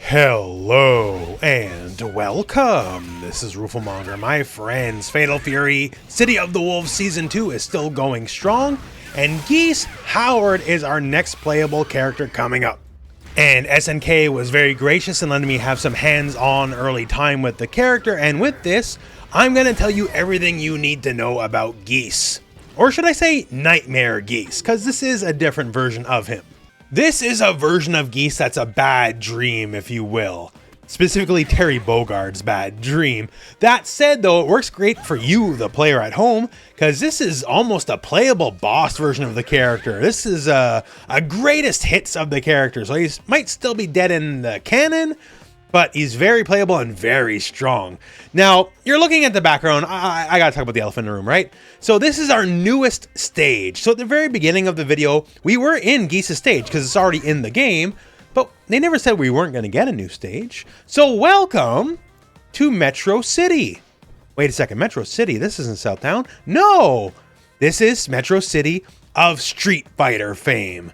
Hello and welcome. This is Rooflemonger, my friends. Fatal Fury, City of the Wolves Season 2 is still going strong, and Geese Howard is our next playable character coming up. And SNK was very gracious in letting me have some hands-on early time with the character, and with this, I'm going to tell you everything you need to know about Geese. Or should I say Nightmare Geese, because this is a different version of him. This is a version of Geese that's a bad dream, if you will. Specifically Terry Bogard's bad dream. That said, though, it works great for you, the player at home, because this is almost a playable boss version of the character. This is a greatest hits of the character, so he might still be dead in the canon, but he's very playable and very strong. Now, you're looking at the background. I gotta talk about the elephant in the room, right? So this is our newest stage. So at the very beginning of the video, we were in Geese's stage because it's already in the game, but they never said we weren't gonna get a new stage. So welcome to Metro City. Wait a second, Metro City? This isn't Southtown. No, this is Metro City of Street Fighter fame.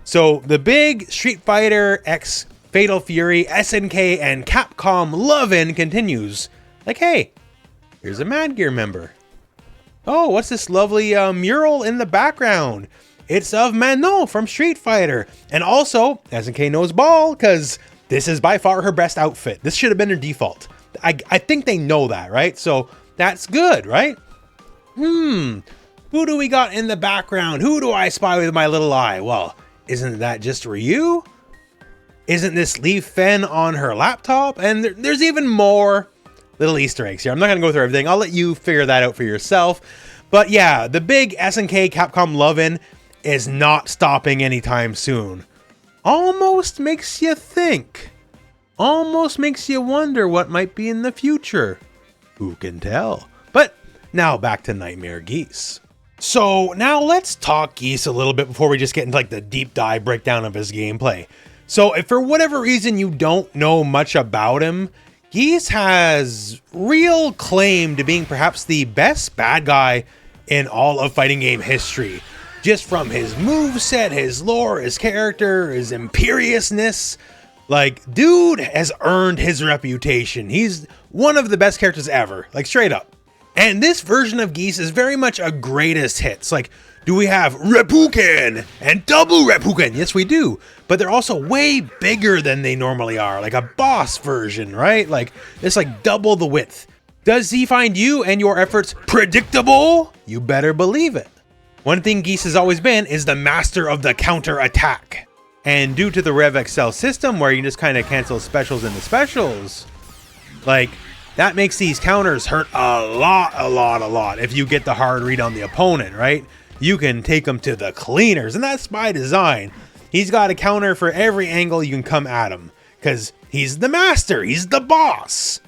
So the big Street Fighter X Fatal Fury, SNK, and Capcom love-in continues. Like, hey, here's a Mad Gear member. Oh, what's this lovely mural in the background? It's of Manon from Street Fighter. And also, SNK knows ball, because this is by far her best outfit. This should have been her default. I think they know that, right? So that's good, right? Who do we got in the background? Who do I spy with my little eye? Well, isn't that just Ryu? Isn't this Lee Fen on her laptop? And there's even more little Easter eggs here. I'm not going to go through everything. I'll let you figure that out for yourself. But yeah, the big SNK Capcom love-in is not stopping anytime soon. Almost makes you think. Almost makes you wonder what might be in the future. Who can tell? But now back to Nightmare Geese. So now let's talk Geese a little bit before we just get into like the deep dive breakdown of his gameplay. So if for whatever reason you don't know much about him, Geese has real claim to being perhaps the best bad guy in all of fighting game history. Just from his moveset, his lore, his character, his imperiousness. Like, dude has earned his reputation. He's one of the best characters ever, like straight up. And this version of Geese is very much a greatest hits. Like, do we have reppuken and double reppuken? Yes, we do. But they're also way bigger than they normally are. Like a boss version, right? Like, it's like double the width. Does he find you and your efforts predictable? You better believe it. One thing Geese has always been is the master of the counter attack. And due to the Rev XL system where you just kind of cancel specials into specials, like, that makes these counters hurt a lot if you get the hard read on the opponent, right? You can take them to the cleaners, and that's by design. He's got a counter for every angle you can come at him, because he's the master, he's the boss.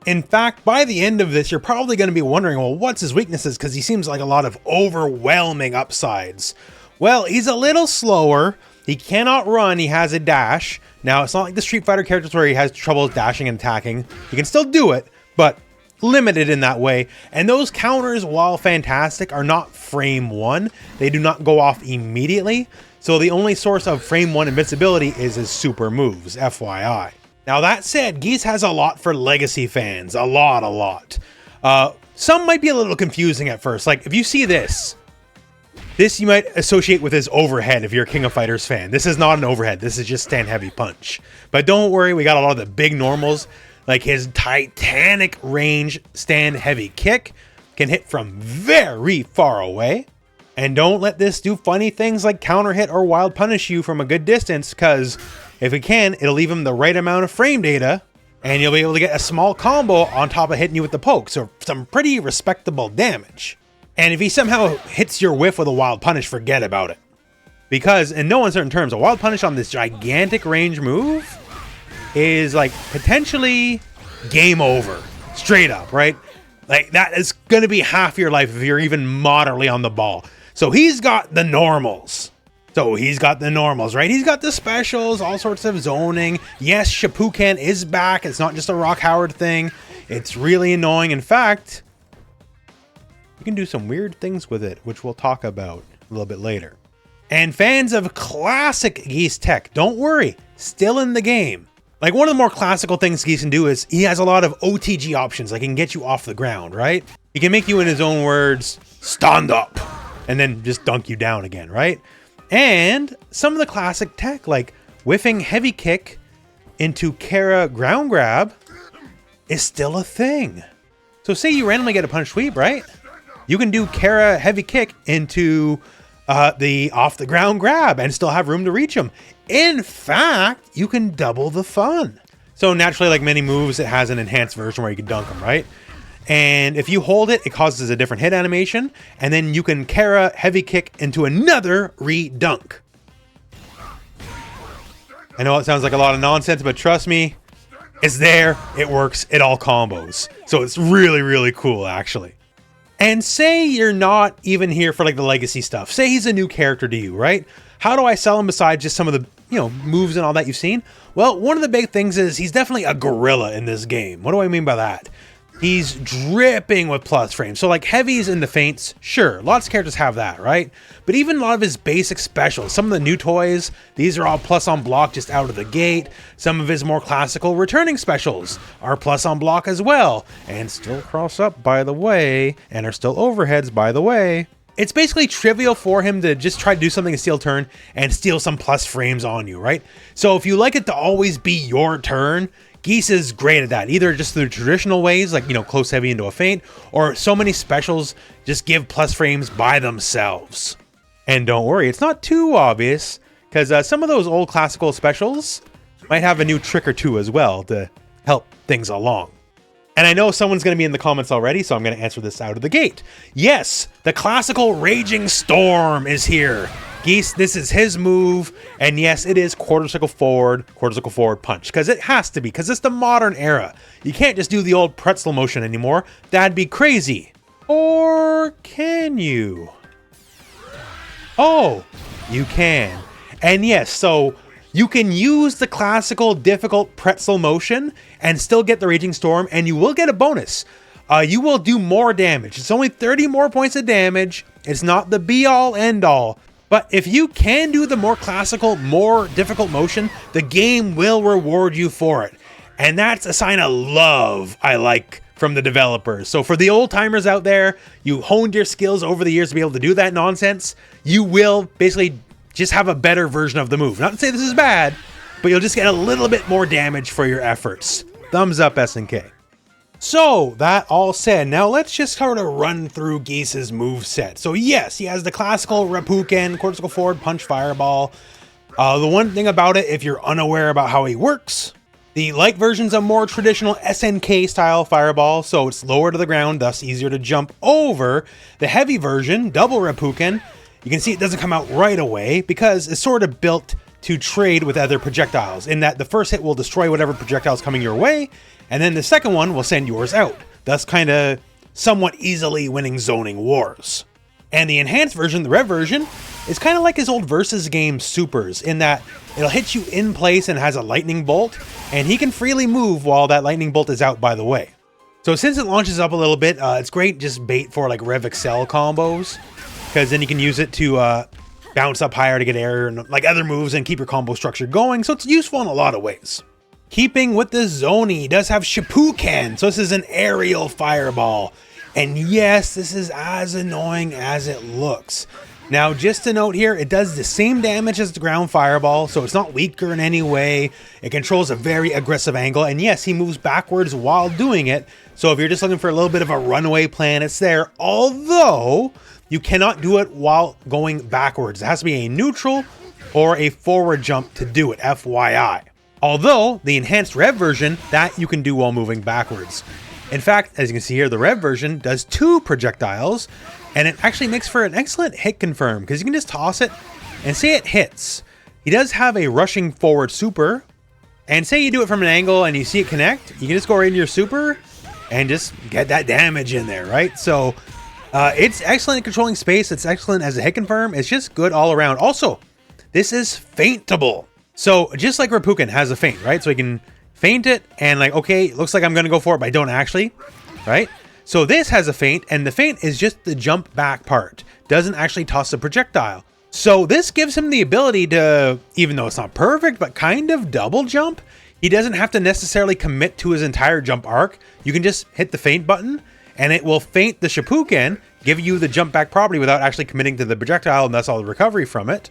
In fact, by the end of this, you're probably going to be wondering, well, what's his weaknesses? Because he seems like a lot of overwhelming upsides. Well, he's a little slower. He cannot run. He has a dash. Now, it's not like the Street Fighter characters where he has trouble dashing and attacking. He can still do it, but limited in that way. And those counters, while fantastic, are not frame 1. They do not go off immediately. So the only source of frame 1 invincibility is his super moves, FYI. Now that said, Geese has a lot for legacy fans. A lot. Some might be a little confusing at first. Like, if you see this you might associate with his overhead if you're a King of Fighters fan. This is not an overhead. This is just stand heavy punch. But don't worry, we got a lot of the big normals. Like his Titanic range stand heavy kick can hit from very far away. And don't let this do funny things like counter hit or wild punish you from a good distance, because if it can, it'll leave him the right amount of frame data and you'll be able to get a small combo on top of hitting you with the poke. So some pretty respectable damage. And if he somehow hits your whiff with a wild punish, forget about it. Because in no uncertain terms, a wild punish on this gigantic range move is like potentially game over. Straight up, right? Like that is going to be half your life if you're even moderately on the ball. So he's got the normals. right? He's got the specials, all sorts of zoning. Yes, Shippuken is back. It's not just a Rock Howard thing. It's really annoying. In fact, you can do some weird things with it, which we'll talk about a little bit later. And fans of classic Geese tech, don't worry, still in the game. Like one of the more classical things Geese can do is he has a lot of OTG options. Like he can get you off the ground, right? He can make you, in his own words, stand up and then just dunk you down again, right? And some of the classic tech like whiffing heavy kick into Kara ground grab is still a thing. So say you randomly get a punch sweep, right? You can do Kara heavy kick into the off the ground grab and still have room to reach him. In fact, you can double the fun. So naturally, like many moves, it has an enhanced version where you can dunk them, right? And if you hold it, it causes a different hit animation, and then you can Kara heavy kick into another re-dunk. I know it sounds like a lot of nonsense, but trust me, it's there, it works, it all combos. So it's really, really cool, actually. And say you're not even here for like the legacy stuff. Say he's a new character to you, right? How do I sell him besides just some of the, moves and all that you've seen? Well, one of the big things is he's definitely a gorilla in this game. What do I mean by that? He's dripping with plus frames. So like heavies and the feints, sure, lots of characters have that, right? But even a lot of his basic specials, some of the new toys, these are all plus on block just out of the gate. Some of his more classical returning specials are plus on block as well, and still cross up, by the way, and are still overheads, by the way. It's basically trivial for him to just try to do something in steal turn and steal some plus frames on you, right? So if you like it to always be your turn, Geese is great at that, either just through traditional ways, like, close heavy into a feint, or so many specials just give plus frames by themselves. And don't worry, it's not too obvious, because some of those old classical specials might have a new trick or two as well to help things along. And I know someone's going to be in the comments already, so I'm going to answer this out of the gate. Yes, the classical Raging Storm is here. Geese, this is his move, and yes, it is quarter circle forward punch, because it has to be, because it's the modern era. You can't just do the old pretzel motion anymore. That'd be crazy. Or can you? Oh, you can. And yes, so you can use the classical difficult pretzel motion and still get the Raging Storm, and you will get a bonus. You will do more damage. It's only 30 more points of damage. It's not the be-all, end-all. But if you can do the more classical, more difficult motion, the game will reward you for it. And that's a sign of love I like from the developers. So for the old timers out there, you honed your skills over the years to be able to do that nonsense, you will basically just have a better version of the move. Not to say this is bad, but you'll just get a little bit more damage for your efforts. Thumbs up, SNK. So, that all said, now let's just sort of run through Geese's moveset. So yes, he has the classical reppuken, quarter circle forward, punch, fireball. The one thing about it, if you're unaware about how he works, the light version's a more traditional SNK style fireball, so it's lower to the ground, thus easier to jump over. The heavy version, double reppuken, you can see it doesn't come out right away because it's sort of built to trade with other projectiles, in that the first hit will destroy whatever projectile is coming your way, and then the second one will send yours out, thus kind of somewhat easily winning zoning wars. And the enhanced version, the rev version, is kind of like his old versus game supers, in that it'll hit you in place and has a lightning bolt, and he can freely move while that lightning bolt is out, by the way. So since it launches up a little bit, it's great just bait for like Rev Excel combos, because then you can use it to bounce up higher to get air and like other moves and keep your combo structure going, so it's useful in a lot of ways. Keeping with the zone, he does have shippukens, so this is an aerial fireball. And yes, this is as annoying as it looks. Now, just to note here, it does the same damage as the ground fireball, so it's not weaker in any way. It controls a very aggressive angle, and yes, he moves backwards while doing it. So if you're just looking for a little bit of a runaway plan, it's there. Although, you cannot do it while going backwards. It has to be a neutral or a forward jump to do it, FYI. Although, the enhanced rev version, that you can do while moving backwards. In fact, as you can see here, the rev version does 2 projectiles, and it actually makes for an excellent hit confirm, because you can just toss it and say it hits. He does have a rushing forward super, and say you do it from an angle and you see it connect, you can just go right into your super and just get that damage in there, right? So it's excellent at controlling space, it's excellent as a hit confirm, it's just good all around. Also, this is feintable. So just like Reppuken has a feint, right? So you can feint it and like, okay, looks like I'm going to go for it, but I don't actually, right? So this has a feint, and the feint is just the jump back part. Doesn't actually toss a projectile. So this gives him the ability to, even though it's not perfect, but kind of double jump. He doesn't have to necessarily commit to his entire jump arc. You can just hit the feint button and it will feint the shippuken, give you the jump back property without actually committing to the projectile, and that's all the recovery from it.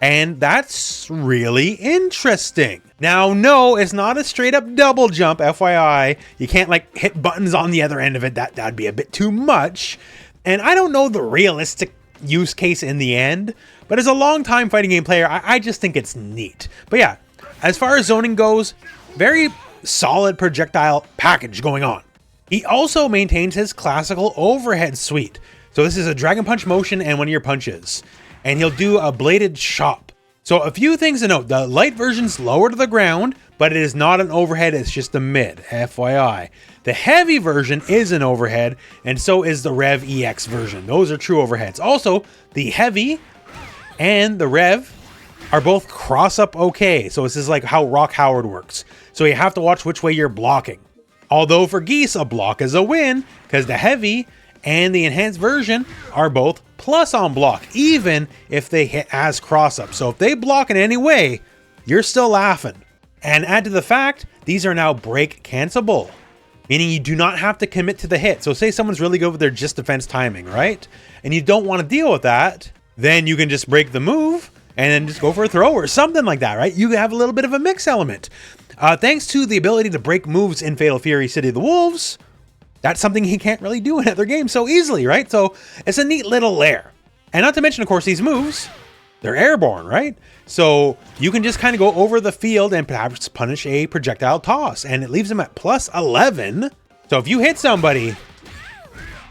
And that's really interesting. Now, no, it's not a straight up double jump, FYI. You can't like hit buttons on the other end of it. That'd be a bit too much. And I don't know the realistic use case in the end, but as a long time fighting game player, I just think it's neat. But yeah, as far as zoning goes, very solid projectile package going on. He also maintains his classical overhead suite. So this is a dragon punch motion and one of your punches. And he'll do a bladed chop. So a few things to note. The light version's lower to the ground, but it is not an overhead, it's just a mid, FYI. The heavy version is an overhead, and so is the Rev EX version. Those are true overheads. Also, the heavy and the Rev are both cross up okay. So this is like how Rock Howard works. So you have to watch which way you're blocking. Although for Geese, a block is a win, because the heavy and the enhanced version are both plus on block, even if they hit as cross up. So if they block in any way, you're still laughing. And add to the fact, these are now break cancelable, meaning you do not have to commit to the hit. So say someone's really good with their just defense timing, right? And you don't want to deal with that, then you can just break the move and then just go for a throw or something like that, right? You have a little bit of a mix element. Thanks to the ability to break moves in Fatal Fury City of the Wolves, that's something he can't really do in other games so easily, right? So it's a neat little lair. And not to mention, of course, these moves, they're airborne, right? So you can just kind of go over the field and perhaps punish a projectile toss, and it leaves them at plus 11. So if you hit somebody,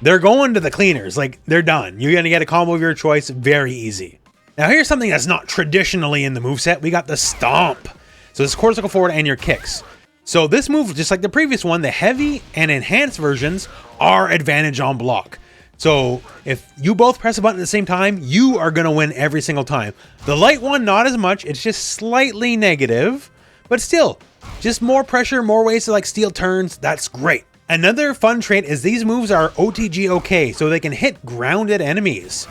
they're going to the cleaners, like they're done. You're going to get a combo of your choice, very easy. Now here's something that's not traditionally in the moveset. We got the stomp. So this is quarter circle forward and your kicks. So this move, just like the previous one, the heavy and enhanced versions are advantage on block. So if you both press a button at the same time, you are going to win every single time. The light one, not as much. It's just slightly negative, but still, just more pressure, more ways to like steal turns. That's great. Another fun trait is these moves are OTG okay, so they can hit grounded enemies.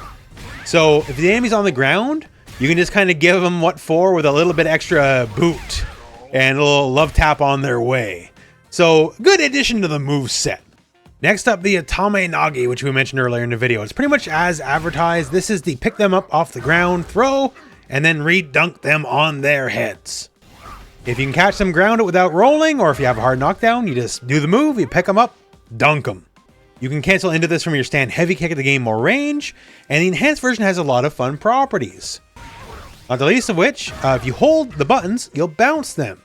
So if the enemy's on the ground, you can just kind of give them what for with a little bit extra boot and a little love tap on their way. So good addition to the move set. Next up, the Atame Nagi, which we mentioned earlier in the video. It's pretty much as advertised. This is the pick them up off the ground, throw, and then re-dunk them on their heads. If you can catch them grounded without rolling, or if you have a hard knockdown, you just do the move, you pick them up, dunk them. You can cancel into this from your stand heavy kick to gain more range, and the enhanced version has a lot of fun properties. Not the least of which, if you hold the buttons, you'll bounce them.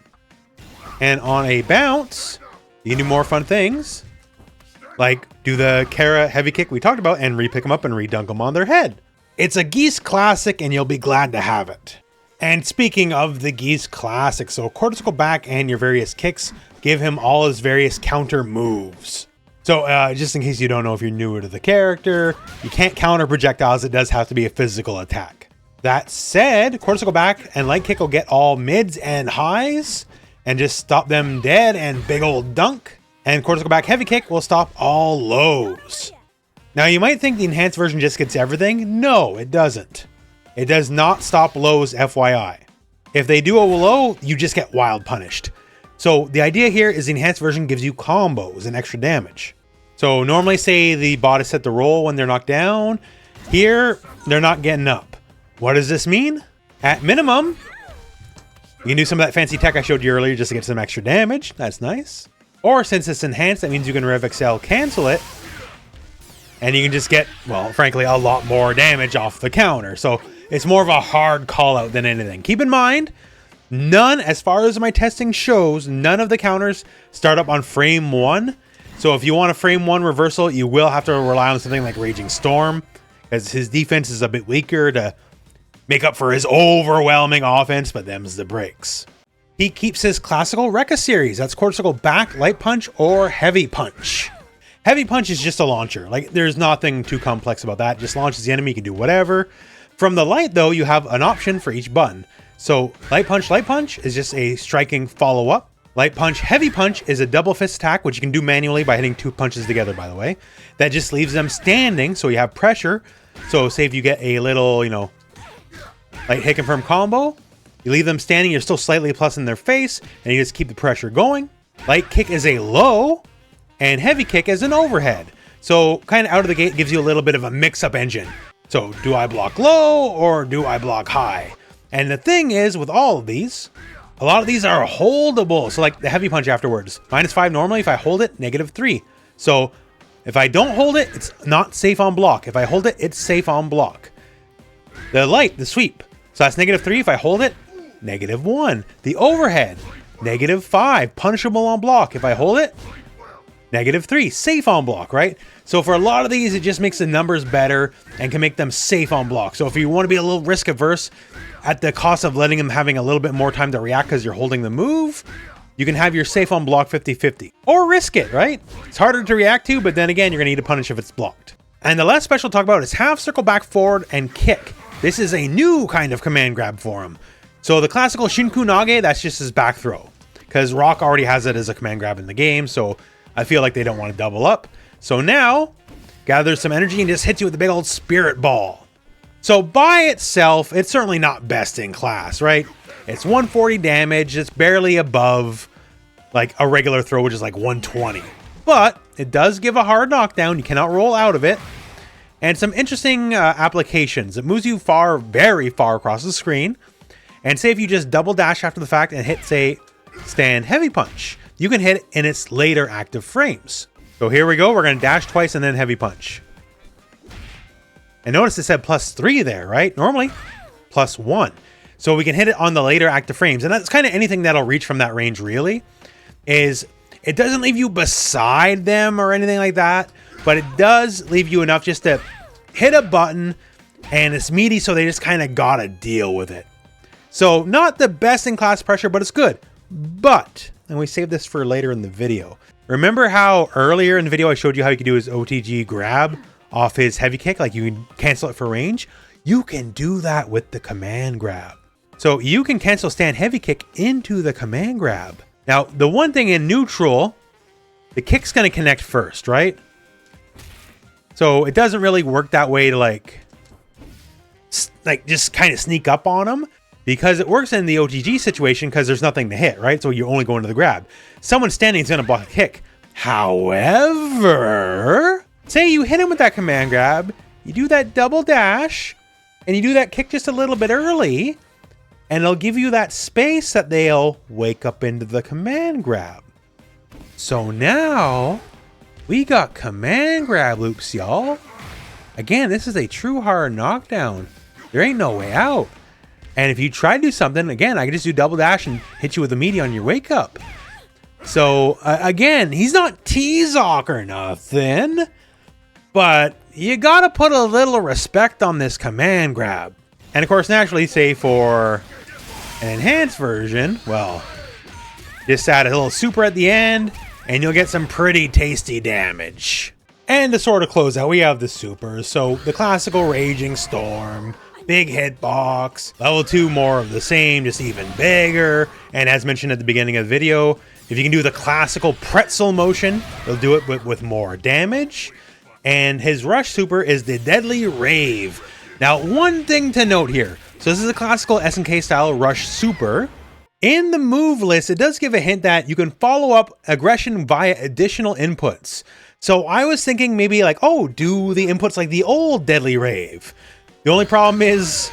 And on a bounce, you can do more fun things, like do the Kara heavy kick we talked about and re-pick them up and re-dunk them on their head. It's a Geese classic and you'll be glad to have it. And speaking of the Geese classic, so quarter circle back and your various kicks give him all his various counter moves. So just in case you don't know if you're newer to the character, you can't counter projectiles. It does have to be a physical attack. That said, quarter circle back and light kick will get all mids and highs and just stop them dead and big old dunk. And quarter circle back heavy kick will stop all lows. Now you might think the enhanced version just gets everything. No, it doesn't. It does not stop lows, FYI. If they do a low, you just get wild punished. So the idea here is the enhanced version gives you combos and extra damage. So normally say the bot is set to roll when they're knocked down. Here, they're not getting up. What does this mean? At minimum, you can do some of that fancy tech I showed you earlier just to get some extra damage. That's nice. Or since it's enhanced, that means you can Rev XL cancel it. And you can just get, well, frankly, a lot more damage off the counter. So it's more of a hard call out than anything. Keep in mind, none, as far as my testing shows, none of the counters start up on frame 1. So if you want a frame 1 reversal, you will have to rely on something like Raging Storm, as his defense is a bit weaker to make up for his overwhelming offense, but them's the breaks. He keeps his classical Rekka series. That's quarter circle back, light punch, or heavy punch. Heavy punch is just a launcher. Like, there's nothing too complex about that. Just launches the enemy, you can do whatever. From the light, though, you have an option for each button. So light punch is just a striking follow-up. Light punch, heavy punch is a double fist attack, which you can do manually by hitting 2 punches together, by the way. That just leaves them standing, so you have pressure. So say if you get a little, light hit confirm combo, You leave them standing, you're still slightly plus in their face, and you just keep the pressure going. Light kick is a low, and heavy kick is an overhead. So kind of out of the gate gives you a little bit of a mix-up engine. So do I block low or do I block high? And the thing is with all of these, a lot of these are holdable. So like the heavy punch afterwards, -5 normally. If I hold it, -3. So if I don't hold it, it's not safe on block. If I hold it, it's safe on block. The light, the sweep. So that's -3. If I hold it, -1. The overhead, -5. Punishable on block. If I hold it, -3. Safe on block, right? So for a lot of these, it just makes the numbers better and can make them safe on block. So if you want to be a little risk averse at the cost of letting them having a little bit more time to react because you're holding the move, you can have your safe on block 50-50. Or risk it, right? It's harder to react to, but then again, you're going to need to punish if it's blocked. And the last special to talk about is half circle back forward and kick. This is a new kind of command grab for him. So the classical Shinku Nage, that's just his back throw. Because Rock already has it as a command grab in the game, so I feel like they don't want to double up. So now, gather some energy and just hit you with a big old spirit ball. So by itself, it's certainly not best in class, right? It's 140 damage, it's barely above like a regular throw, which is like 120. But it does give a hard knockdown, you cannot roll out of it. And some interesting applications. It moves you far, very far across the screen. And say if you just double dash after the fact and hit, say, stand heavy punch, you can hit it in its later active frames. So here we go, we're going to dash twice and then heavy punch. And notice it said +3 there, right? Normally, +1. So we can hit it on the later active frames. And that's kind of anything that'll reach from that range, really. Is it doesn't leave you beside them or anything like that, but it does leave you enough just to hit a button, and it's meaty, so they just kind of gotta deal with it. So not the best in class pressure, but it's good. But, and we saved this for later in the video. Remember how earlier in the video I showed you how you could do his OTG grab off his heavy kick, like you can cancel it for range? You can do that with the command grab. So you can cancel stand heavy kick into the command grab. Now, the one thing in neutral, the kick's gonna connect first, right? So it doesn't really work that way to like just kind of sneak up on him. Because it works in the OTG situation because there's nothing to hit, right? So you're only going to the grab. Someone standing is going to block a kick. However, say you hit him with that command grab, you do that double dash, and you do that kick just a little bit early, and it'll give you that space that they'll wake up into the command grab. So now, we got command grab loops, y'all. Again, this is a true hard knockdown. There ain't no way out. And if you try to do something, again, I can just do double dash and hit you with a meaty on your wake up. So, again, he's not T-Zock or nothing, but you gotta put a little respect on this command grab. And of course, naturally, say for an enhanced version, well, just add a little super at the end, and you'll get some pretty tasty damage. And to sort of close out, we have the supers. So, the classical Raging Storm, big hitbox, level 2 more of the same, just even bigger. And as mentioned at the beginning of the video, if you can do the classical pretzel motion, you'll do it with more damage. And his rush super is the Deadly Rave. Now, one thing to note here. So this is a classical SNK style rush super. In the move list, it does give a hint that you can follow up aggression via additional inputs. So I was thinking maybe like, oh, do the inputs like the old Deadly Rave. The only problem is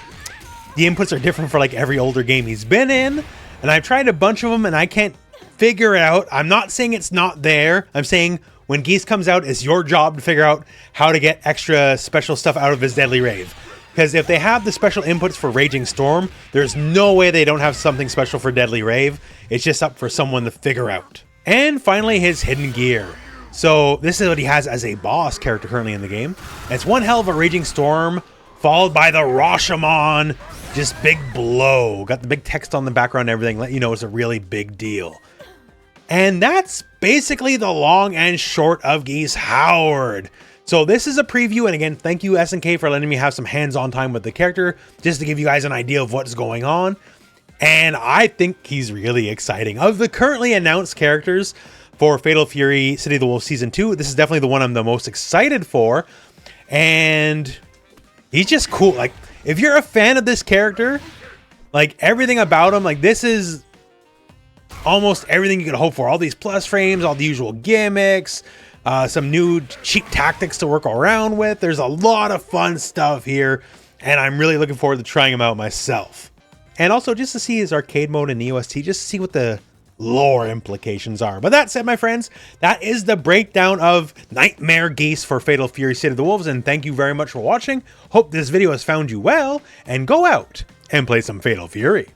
the inputs are different for like every older game he's been in. And I've tried a bunch of them and I can't figure it out. I'm not saying it's not there. I'm saying when Geese comes out, it's your job to figure out how to get extra special stuff out of his Deadly Rave. Because if they have the special inputs for Raging Storm, there's no way they don't have something special for Deadly Rave. It's just up for someone to figure out. And finally, his hidden gear. So this is what he has as a boss character currently in the game. And it's one hell of a Raging Storm, followed by the Rashomon, just big blow. Got the big text on the background and everything, let you know it's a really big deal. And that's basically the long and short of Geese Howard. So this is a preview, and again, thank you SNK for letting me have some hands-on time with the character, just to give you guys an idea of what's going on. And I think he's really exciting. Of the currently announced characters for Fatal Fury City of the Wolves Season 2, this is definitely the one I'm the most excited for. And he's just cool. Like, if you're a fan of this character, Like, everything about him, like, this is almost everything you could hope for. All these plus frames, all the usual gimmicks, some new cheap tactics to work around with. There's a lot of fun stuff here, and I'm really looking forward to trying him out myself. And also just to see his arcade mode in EOST, just to see what the lore implications are. But that said, my friends, that is the breakdown of Nightmare Geese for Fatal Fury City of the Wolves, and thank you very much for watching. Hope this video has found you well, and go out and play some Fatal Fury.